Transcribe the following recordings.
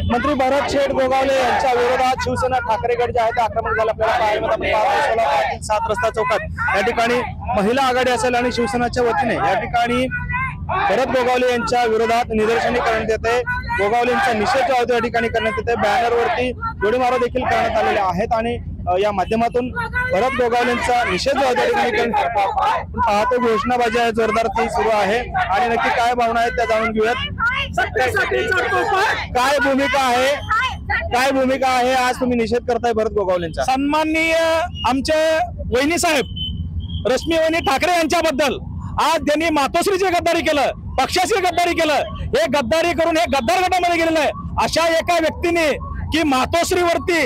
मंत्री भरत शेठ गोगावले यांच्या विरोधात शिवसेना ठाकरे गट जे आहे ते आक्रमक झालं आपल्याला पाहायला मिळतं। आपण सोलापुरातील 7 रस्ता चौकात या ठिकाणी महिला आघाडी असेल आणि शिवसेनाच्या वतीने या ठिकाणी भरत गोगावले यांच्या विरोधात निदर्शने करण्यात येते। गोगावलेंचा निषेध जो आहे या ठिकाणी करण्यात येते। बॅनरवरती गोळीमारा देखील करण्यात आलेले आहेत आणि या माध्यमातून भरत गोगावलेंचा निषेध जो आहे त्या ठिकाणी पाहतो घोषणाबाजी आहे जोरदार ती सुरू आहे आणि नक्की काय भावना आहेत त्या जाणून घेऊयात। काय भूमिका आहे आज तुम्ही निषेध करताय भरत गोगावलेंचा? सन्माननीय आमचे वहिनी साहेब रश्मी वहिनी ठाकरे यांच्याबद्दल आज त्यांनी मातोश्रीची गद्दारी केलं, पक्षाची गद्दारी केलं, हे गद्दारी करून हे गद्दार गटामध्ये गेलेलं आहे। अशा एका व्यक्तीने की मातोश्रीवरती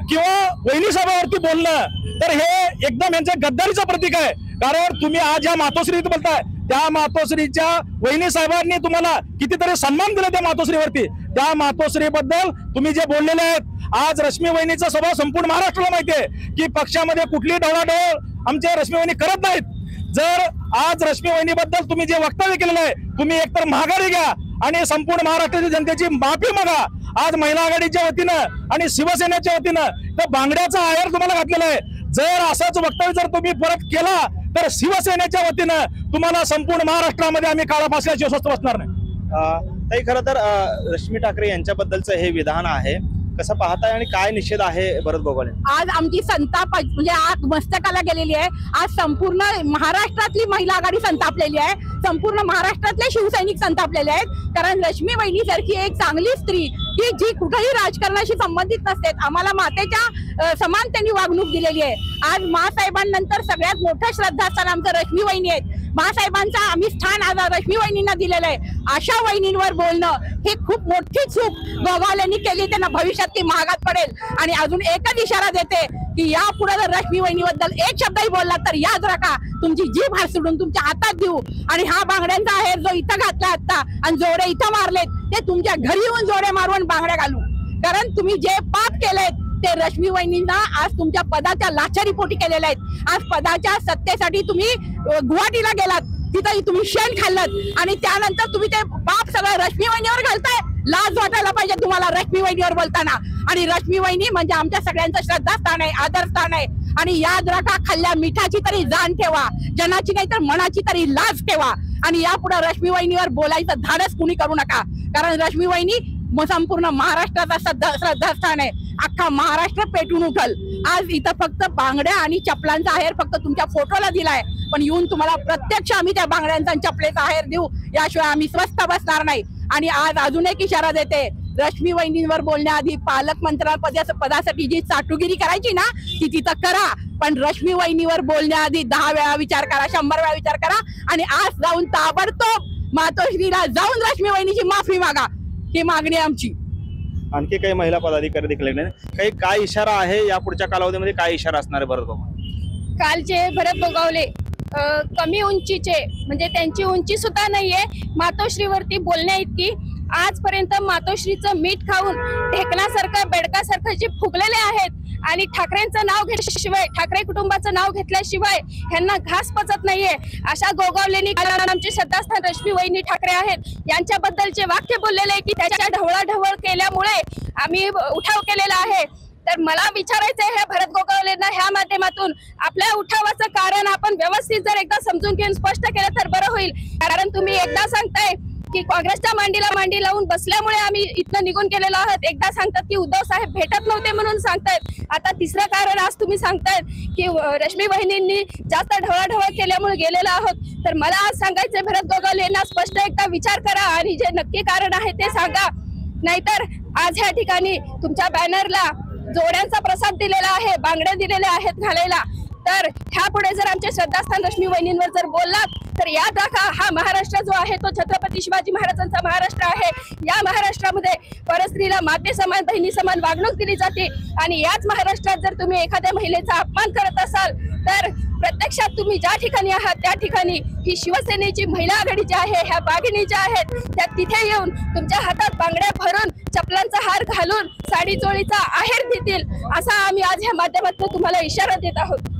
किंवा वहिनी साहेबांवरती बोलणं तर हे एकदम यांच्या गद्दारीचं प्रतीक आहे। कारण तुम्ही आज या मातोश्रीत बोलताय, त्या मातोश्रीच्या वहिनी साहेबांनी तुम्हाला कितीतरी सन्मान दिला त्या मातोश्रीवरती, त्या मातोश्रीबद्दल तुम्ही जे बोललेले आहेत। आज रश्मी वहिनीचा स्वभाव संपूर्ण महाराष्ट्राला माहिती आहे की पक्षामध्ये कुठली ढवळाढवळ आमच्या रश्मी वहिनी करत नाहीत। जर आज रश्मी वहिनीबद्दल तुम्ही जे वक्तव्य केलेलं आहे, तुम्ही एकतर माघारी घ्या आणि संपूर्ण महाराष्ट्रातील जनतेची माफी मागा। आज महिला आघाडीच्या वतीनं आणि शिवसेनेच्या वतीनं तर बांगड्याचा आहेर तुम्हाला घातलेला आहे। जर असंच वक्तव्य जर तुम्ही परत केला तर शिवसेनेच्या वतीनं तुम्हाला संपूर्ण महाराष्ट्रामध्ये आम्ही काळा फासल्याची स्वस्त बसणार नाही। ताई खरं तर रश्मी ठाकरे यांच्याबद्दलचं हे विधान आहे, कसं पाहताय आणि काय निषेध आहे भरत गोगावले? आज आमची संताप म्हणजे आग मस्तकाला गेलेली आहे। आज संपूर्ण महाराष्ट्रातली महिला आघाडी संतापलेली आहे, संपूर्ण महाराष्ट्रातले शिवसैनिक संतापलेले आहेत। कारण रश्मी वहिनी सारखी एक चांगली स्त्री की जी कुठेही राजकारणाशी संबंधित नसते, आम्हाला मातेच्या समान त्यांनी वागणूक दिलेली आहे। आज मासाहेबांनंतर सगळ्यात मोठं श्रद्धास्थान आमचं रश्मी वहिनी आहेत। मासाहेबांचा आम्ही स्थान आज रश्मी वहिनींना दिलेलं आहे। अशा वहिनींवर बोलणं हे खूप मोठी चूक गोगावलेंनी केली, त्यांना भविष्यात ती महागात पडेल। आणि अजून एकच इशारा देते की यापुढे जर रश्मी वहिनीबद्दल एक शब्दही बोलला तर याद राखा, तुमची जीभ हात सोडून तुमच्या हातात देऊ। आणि हा बांगड्यांचा आहेर जो इथं घातला आता आणि जोडे इथं मारलेत ते तुमच्या घरी येऊन जोडे मारून बांगड्या घालू। कारण तुम्ही जे पाप केलेत ते रश्मी वहिनींना आज तुमच्या पदाच्या लाचारीपोटी केलेले आहेत। आज पदाच्या सत्तेसाठी तुम्ही गुवाहाटीला गेलात, तिथं तुम्ही शेण खाल्लात आणि त्यानंतर तुम्ही ते पाप सगळं रश्मी वहिनीवर घालताय। लाज वाटायला पाहिजे तुम्हाला रश्मी वहिनीवर बोलताना। आणि रश्मी वहिनी म्हणजे आमच्या सगळ्यांचं श्रद्धास्थान आहे, आदरस्थान आहे। आणि याद राखा, खाल्ल्या मिठाची तरी जाण ठेवा, जनाची नाही तर मनाची तरी लाज ठेवा। आणि यापुढे रश्मी वहिनीवर बोलायचं धाडस कुणी करू नका, कारण रश्मी वहिनी संपूर्ण महाराष्ट्राचा श्रद्धास्थान आहे। अख्खा महाराष्ट्र पेटून उठल। आज इथं फक्त बांगड्या आणि चपलांचा आहेर फक्त तुमच्या फोटोला दिलाय, पण येऊन तुम्हाला प्रत्यक्ष आम्ही त्या बांगड्यांचा आणि चपलेचा आहेर देऊ, याशिवाय आम्ही स्वस्थ बसणार नाही। आणि आज अजून एक इशारा देते, रश्मी वहिनींवर बोलण्याआधी पालकमंत्री पदासाठी जी चाटुगिरी करायची ना ती तिथं करा, पण रश्मी वहिनीवर बोलण्याआधी 10 वेळा विचार करा, 100 वेळा विचार करा। आणि आज जाऊन ताबडतोब मातोश्रीला जाऊन रश्मी वहिनीची माफी मागा, ही मागणी आमची। आणखी काही महिला पदाधिकारी देखील काही काय इशारा आहे या पुढच्या कालावधीमध्ये, काय इशारा असणार आहे भरत गोगावले? कालचे भरत गोगावले कमी उंचीचे म्हणजे त्यांची उंची सुद्धा नाहीये मातोश्रीवरती बोलण्या इतकी। आजपर्यंत मातोश्रीचं मीठ खाऊन ढेकणासारखं बेडकासारखं जे फुगलेले आहेत आणि ठाकरेंचं नाव घेतल्याशिवाय, ठाकरे कुटुंबाचं नाव घेतल्याशिवाय ह्यांना घास पचत नाहीये। अशा गोगावलेंनी आमचे श्रद्धास्थान रश्मी वहिनी ठाकरे आहेत यांच्याबद्दलचे वाक्य बोललेले आहे की त्याच्या ढवळाढवळ केल्यामुळे आम्ही उठाव केलेला आहे। तर मला विचारायचंय ह्या भरत गोगावलेंना ह्या माध्यमातून, आपल्या उठावाचं कारण आपण व्यवस्थित जर एकदा समजून घेऊन स्पष्ट केलं तर बरं होईल। कारण तुम्ही एकदा सांगताय की काँग्रेसच्या मांडीला मांडी लावून बसल्यामुळे आम्ही इथनं निघून गेलेलो आहोत, एकदा सांगतात की उद्धव साहेब भेटत नव्हते म्हणून सांगतायत, आता तिसरं कारण आज तुम्ही सांगतायत की रश्मी वहिनींनी जास्त ढवळाढवळ केल्यामुळे गेलेलो आहोत। तर मला आज सांगायचंय भरत गोगावलेंना स्पष्ट एकदा विचार करा आणि जे नक्की कारण आहे ते सांगा, नाहीतर आज ह्या ठिकाणी तुमच्या बॅनरला जोड्यांचा प्रसाद दिलेला आहे, बांगड्या दिलेल्या आहेत घालायला। तर ह्यापुढे जर आमचे श्रद्धास्थान रश्मी वहिनींवर जर बोललात तर याद राखा, हा महाराष्ट्र जो आहे तो छत्रपती शिवाजी महाराजांचा महाराष्ट्र आहे। या महाराष्ट्रामध्ये परस्त्रीला माते समान, बहिणी समान वागणूक दिली जाते। आणि याच महाराष्ट्रात जर तुम्ही एखाद्या महिलेचा अपमान करत असाल तर प्रत्यक्षात तुम्ही ज्या ठिकाणी आहात त्या ठिकाणी ही शिवसेनेची महिला आघाडी जी आहे, ह्या वाघिणी ज्या आहेत त्या तिथे येऊन तुमच्या हातात बांगड्या भरून, चपलांचा हार घालून, साडी चोळीचा आहेर देतील, असा आम्ही आज ह्या माध्यमातून तुम्हाला इशारा देत आहोत।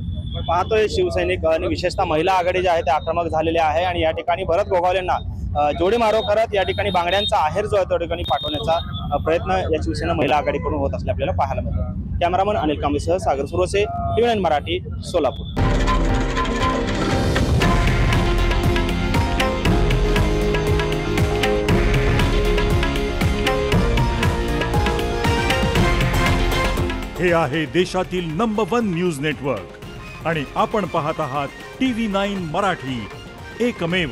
पाहतोय शिवसैनिक आणि विशेषतः महिला आघाडी जे आहे ते आक्रमक झालेले आहे आणि या ठिकाणी भरत गोगावलेंना जोडी मारो करत या ठिकाणी बांगड्यांचा आहेर जो आहे त्या ठिकाणी पाठवण्याचा प्रयत्न या शिवसेना महिला आघाडीकडून होत असले आपल्याला पाहायला मिळतं. कॅमेरामन अनिल कांबळेसह सागर सुरवसे, TV9 मराठी, सोलापूर. हे आहे देशातील नंबर 1 न्यूज नेटवर्क आणि आपण पाहत आहात TV9 मराठी, एकमेव.